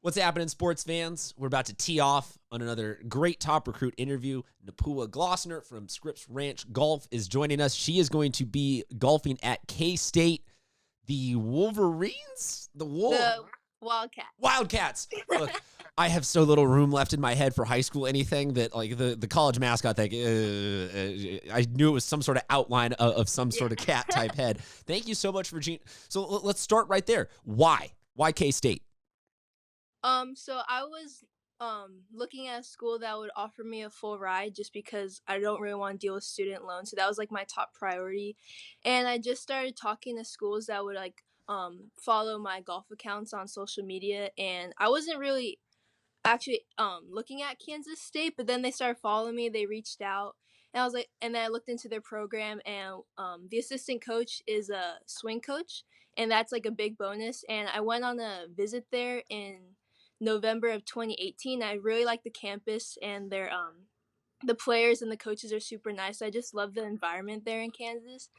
What's happening, sports fans? We're about to tee off on another great top recruit interview. Napua Glossner from Scripps Ranch Golf is joining us. She is going to be golfing at K-State. The Wolverines? The Wildcats. Wildcats. Look, I have so little room left in my head for high school anything that, like, the college mascot thing, I knew it was some sort of outline of some sort of cat type head. Thank you so much, Virginia. So let's start right there. Why? Why K-State? So I was looking at a school that would offer me a full ride just because I don't really want to deal with student loans. So that was like my top priority. And I just started talking to schools that would follow my golf accounts on social media, and I wasn't really actually looking at Kansas State, but then they started following me. They reached out, and I was like, and then I looked into their program, and the assistant coach is a swing coach, and that's like a big bonus. And I went on a visit there in November of 2018. I really like the campus, and their the players and the coaches are super nice. I just love the environment there in Kansas.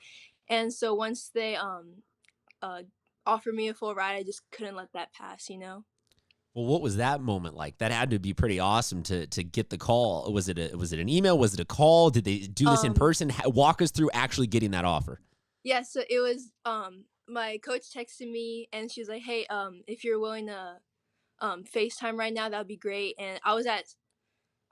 And so once they offered me a full ride, I just couldn't let that pass, Well, what was that moment like? That had to be pretty awesome to get the call. Was it an email? Was it a call? Did they do this in person? Walk us through actually getting that offer. Yeah, so it was my coach texted me, and she was like, "Hey, if you're willing to FaceTime right now, that would be great." And I was at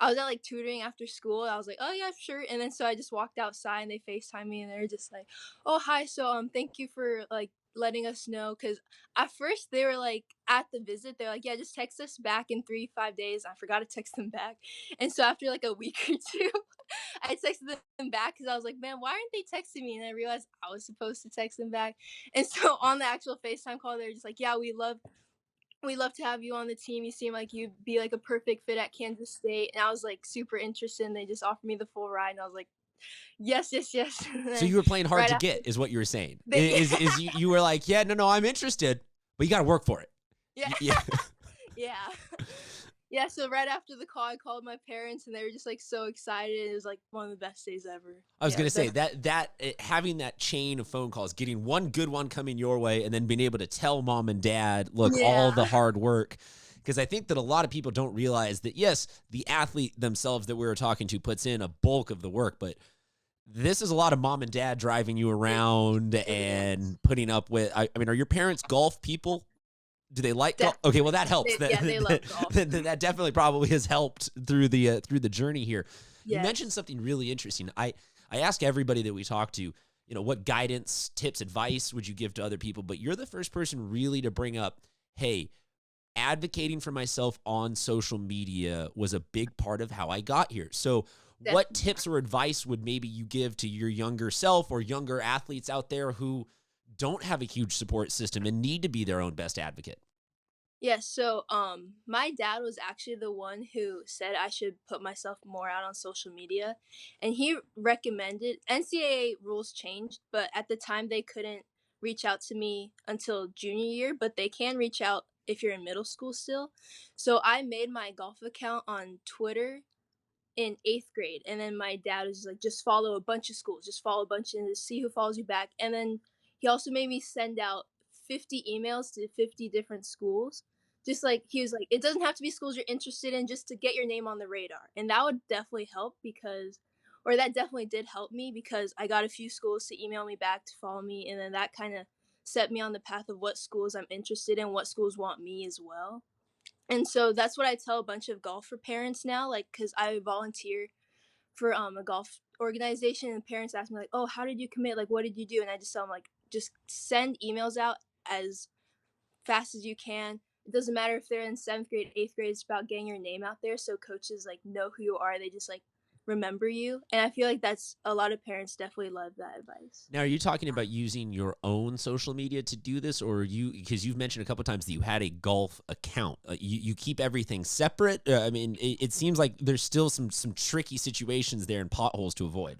like tutoring after school. I was like, "Oh yeah, sure." And then so I just walked outside, and they FaceTime me, and they were just like, "Oh hi, so thank you for like letting us know." Because at first they were like at the visit, they're like, "Yeah, just text us back in 3-5 days." I forgot to text them back, and so after like a week or two, I texted them back because I was like, "Man, why aren't they texting me?" And I realized I was supposed to text them back. And so on the actual FaceTime call, they're just like, "Yeah, we love to have you on the team. You seem like you'd be like a perfect fit at Kansas State." And I was like super interested, and they just offered me the full ride, and I was like, yes, yes, yes. So you were playing hard to get, is what you were saying. You were like, yeah, no, I'm interested, but you got to work for it. Yeah. Yeah. Yeah, so right after the call, I called my parents, and they were just like so excited. It was like one of the best days ever. I was going to say that having that chain of phone calls, getting one good one coming your way, and then being able to tell mom and dad, look, all the hard work. Because I think that a lot of people don't realize that, yes, the athlete themselves that we were talking to puts in a bulk of the work, but this is a lot of mom and dad driving you around and putting up with, I mean, are your parents golf people? Do they like golf? Okay, well, that helps. They love golf. That definitely probably has helped through the journey here. Yes. You mentioned something really interesting. I ask everybody that we talk to, what guidance, tips, advice would you give to other people? But you're the first person really to bring up, hey, advocating for myself on social media was a big part of how I got here. So what tips or advice would maybe you give to your younger self or younger athletes out there who don't have a huge support system and need to be their own best advocate? Yeah, so my dad was actually the one who said I should put myself more out on social media, and he recommended NCAA rules changed, but at the time they couldn't reach out to me until junior year, but they can reach out if you're in middle school still. So I made my golf account on Twitter in 8th grade, and then my dad was like, just follow a bunch of schools, just follow a bunch and just see who follows you back. And then he also made me send out 50 emails to 50 different schools. Just like he was like, it doesn't have to be schools you're interested in, just to get your name on the radar. And that would definitely help that definitely did help me, because I got a few schools to email me back to follow me, and then that kind of set me on the path of what schools I'm interested in, what schools want me as well. And so that's what I tell a bunch of golfer parents now, like, because I volunteer for a golf organization, and parents ask me like, "Oh, how did you commit? Like, what did you do?" And I just tell them like, just send emails out as fast as you can. It doesn't matter if they're in 7th grade, 8th grade. It's about getting your name out there so coaches like know who you are. They just like remember you. And I feel like that's a lot of parents definitely love that advice. Now, are you talking about using your own social media to do this, or because you've mentioned a couple of times that you had a golf account, you keep everything separate? I mean, it seems like there's still some tricky situations there and potholes to avoid.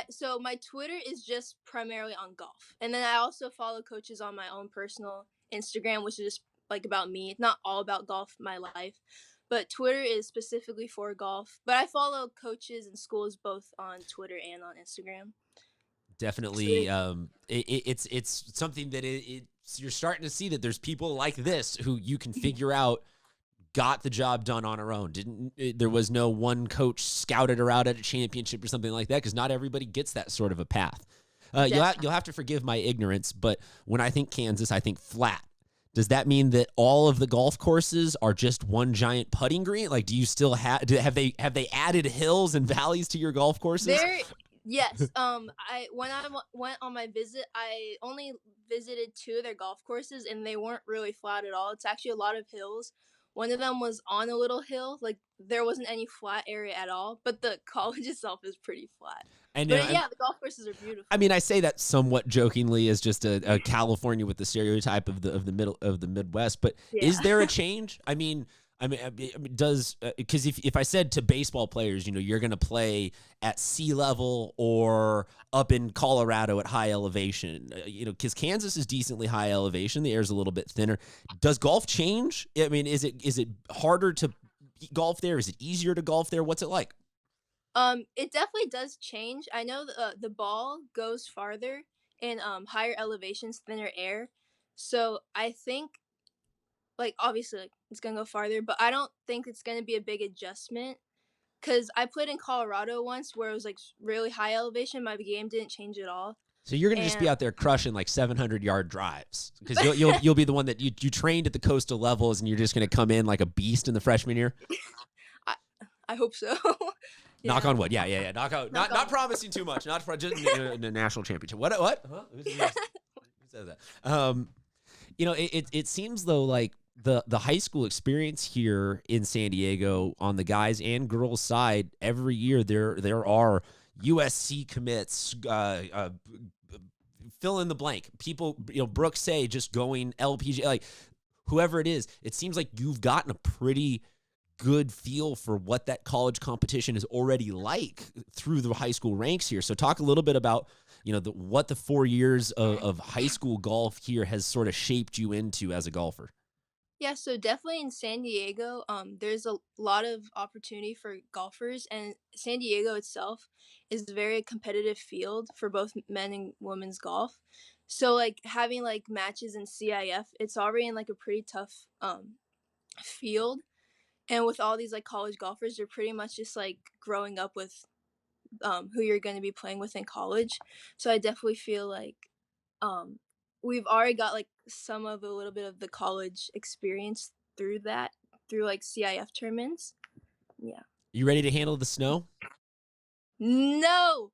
So my Twitter is just primarily on golf, and then I also follow coaches on my own personal Instagram, which is just like about me. It's not all about golf, my life, but Twitter is specifically for golf. But I follow coaches and schools both on Twitter and on Instagram. Definitely, it's something that you're starting to see that there's people like this who you can figure out got the job done on her own. There was no one coach scouted her out at a championship or something like that, because not everybody gets that sort of a path. You'll have to forgive my ignorance, but when I think Kansas, I think flat. Does that mean that all of the golf courses are just one giant putting green? Like, do you still have they added hills and valleys to your golf courses? Yes. When I went on my visit, I only visited 2 of their golf courses, and they weren't really flat at all. It's actually a lot of hills. One of them was on a little hill, like there wasn't any flat area at all. But the college itself is pretty flat. And but yeah, the golf courses are beautiful. I mean, I say that somewhat jokingly as just a California with the stereotype of the Midwest. But is there a change? I mean, does because if I said to baseball players, you're going to play at sea level or up in Colorado at high elevation, because Kansas is decently high elevation, the air's a little bit thinner. Does golf change? I mean, is it harder to golf there? Is it easier to golf there? What's it like? It definitely does change. I know the ball goes farther in higher elevations, thinner air. So I think, like, obviously, like, it's gonna go farther, but I don't think it's gonna be a big adjustment. Cause I played in Colorado once, where it was like really high elevation. My game didn't change at all. So you're gonna just be out there crushing like 700-yard drives, because you'll be the one that you trained at the coastal levels, and you're just gonna come in like a beast in the freshman year. I hope so. Yeah. Knock on wood. Yeah. Knock out. Not promising too much. Not for just in the national championship. What? Huh? Who says that? It seems though like the high school experience here in San Diego on the guys and girls side, every year there are USC commits, fill in the blank. People, Brooke Say just going LPG, like whoever it is. It seems like you've gotten a pretty good feel for what that college competition is already like through the high school ranks here. So talk a little bit about, what the 4 years of high school golf here has sort of shaped you into as a golfer. Yeah, so definitely in San Diego, there's a lot of opportunity for golfers, and San Diego itself is a very competitive field for both men and women's golf. So like having like matches in CIF, it's already in like a pretty tough field. And with all these like college golfers, you're pretty much just like growing up with who you're going to be playing with in college. So I definitely feel like we've already got like some of a little bit of the college experience through like CIF tournaments. Yeah. You ready to handle the snow? No.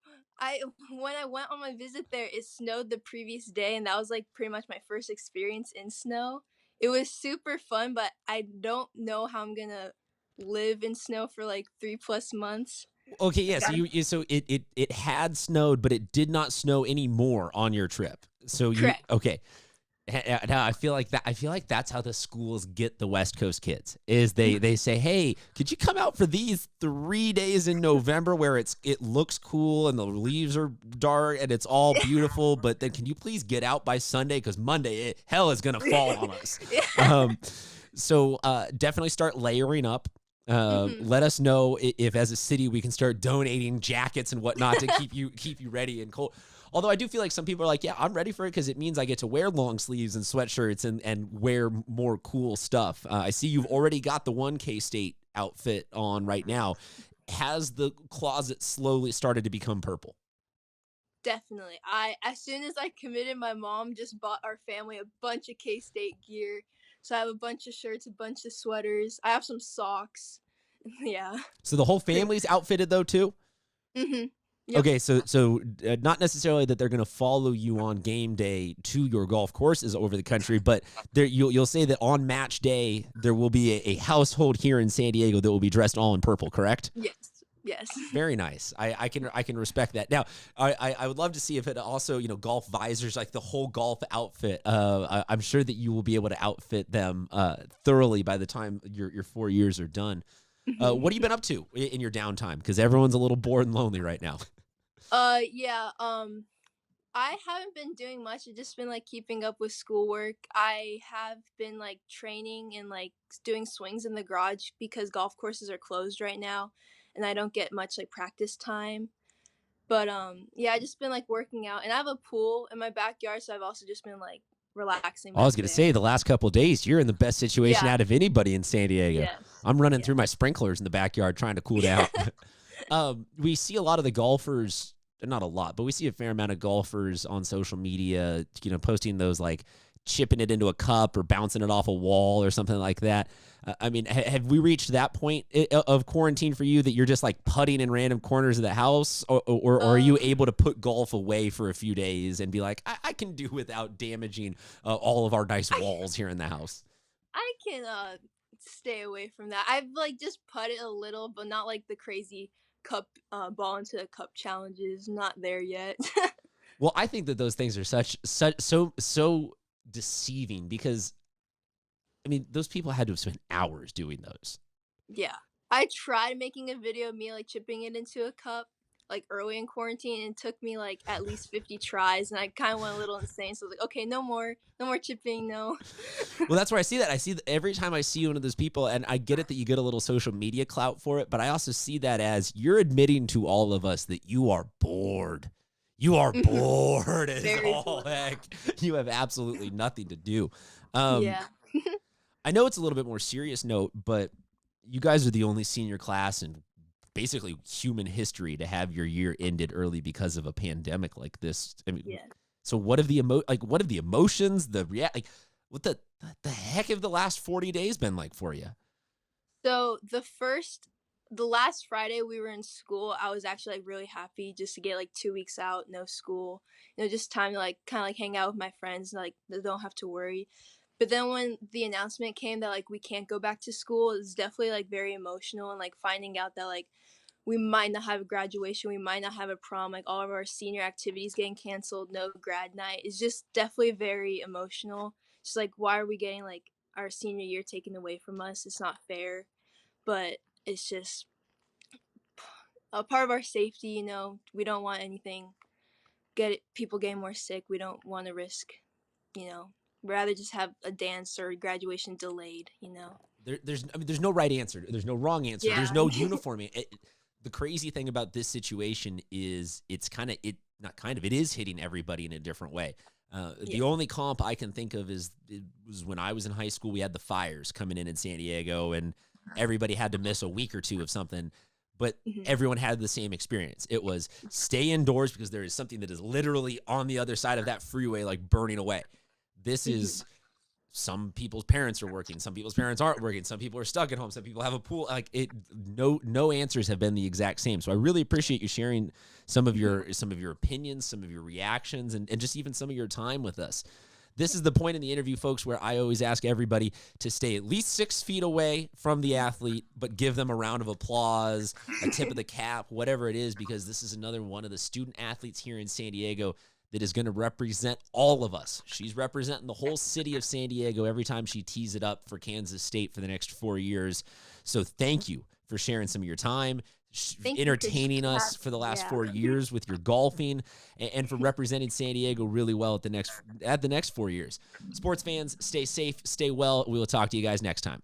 When I went on my visit there, it snowed the previous day, and that was like pretty much my first experience in snow. It was super fun, but I don't know how I'm gonna live in snow for like 3+ months. Okay, yeah. So it had snowed, but it did not snow anymore on your trip. So Correct. Okay. Now I feel like that's how the schools get the West Coast kids. Is they say, hey, could you come out for these 3 days in November where it looks cool and the leaves are dark and it's all beautiful, but then can you please get out by Sunday, because Monday hell is gonna fall on us. So definitely start layering up. Let us know if as a city we can start donating jackets and whatnot to keep you ready and cold. Although I do feel like some people are like, yeah, I'm ready for it because it means I get to wear long sleeves and sweatshirts and wear more cool stuff. I see you've already got the 1K State outfit on right now. Has the closet slowly started to become purple? Definitely. As soon as I committed, my mom just bought our family a bunch of K-State gear. So I have a bunch of shirts, a bunch of sweaters. I have some socks. Yeah. So the whole family's outfitted though too? Mm-hmm. Yep. Okay, so not necessarily that they're going to follow you on game day to your golf courses over the country, but you'll say that on match day there will be a household here in San Diego that will be dressed all in purple, correct? Yes. Very nice. I can respect that. Now, I would love to see if it also, golf visors, like the whole golf outfit. I'm sure that you will be able to outfit them thoroughly by the time your 4 years are done. What have you been up to in your downtime? Because everyone's a little bored and lonely right now. Yeah. I haven't been doing much. I've just been like keeping up with schoolwork. I have been like training and like doing swings in the garage because golf courses are closed right now, and I don't get much like practice time. But yeah, I just been like working out, and I have a pool in my backyard, so I've also just been like relaxing I was back going to there. say the last couple of days, you're in the best situation Yeah. out of anybody in San Diego. Yes. I'm running Yeah. through my sprinklers in the backyard trying to cool down. We see a lot of the golfers, not a lot, but we see a fair amount of golfers on social media, posting those like chipping it into a cup or bouncing it off a wall or something like that. I mean, have we reached that point of quarantine for you that you're just like putting in random corners of the house, or are you able to put golf away for a few days and be like, I can do without damaging all of our nice walls here in the house? I can stay away from that. I've like just putted a little, but not like the crazy cup ball into the cup challenges. Not there yet. Well, I think that those things are so deceiving because I mean, those people had to have spent hours doing those. Yeah. I tried making a video of me like chipping it into a cup like early in quarantine, and it took me like at least 50 tries, and I kind of went a little insane. So I was like, okay, no more chipping, no. Well, that's where I see that. I see that every time I see one of those people, and I get it that you get a little social media clout for it, but I also see that as you're admitting to all of us that you are bored. You are bored as Very all bored. heck. You have absolutely nothing to do. Yeah. I know it's a little bit more serious note, but you guys are the only senior class in basically human history to have your year ended early because of a pandemic like this. I mean, Yeah. so what have the emotions, what the heck have the last 40 days been like for you? So the last Friday we were in school, I was actually like really happy just to get like 2 weeks out, no school, just time to like kind of like hang out with my friends, like they don't have to worry. But then when the announcement came that like we can't go back to school, it's definitely like very emotional, and like finding out that like we might not have a graduation, we might not have a prom, like all of our senior activities getting canceled, no grad night. It's just definitely very emotional. Just like, why are we getting like our senior year taken away from us? It's not fair, but it's just a part of our safety. We don't want anything people getting more sick. We don't want to risk, you know, rather just have a dance or graduation delayed. There's no right answer. There's no wrong answer. There's Yeah. no uniformity. The crazy thing about this situation is it is hitting everybody in a different way. The only comp I can think of was when I was in high school. We had the fires coming in San Diego, and everybody had to miss a week or two of something. But everyone had the same experience. It was stay indoors because there is something that is literally on the other side of that freeway, like burning away. This is some people's parents are working, some people's parents aren't working, some people are stuck at home, some people have a pool. Like no answers have been the exact same. So I really appreciate you sharing some of your opinions, some of your reactions, and just even some of your time with us. This is the point in the interview, folks, where I always ask everybody to stay at least 6 feet away from the athlete, but give them a round of applause, a tip of the cap, whatever it is, because this is another one of the student athletes here in San Diego that is going to represent all of us. She's representing the whole city of San Diego every time she tees it up for Kansas State for the next 4 years. So thank you for sharing some of your time, entertaining us for the last 4 years with your golfing, and for representing San Diego really well at the next 4 years. Sports fans, stay safe, stay well. We will talk to you guys next time.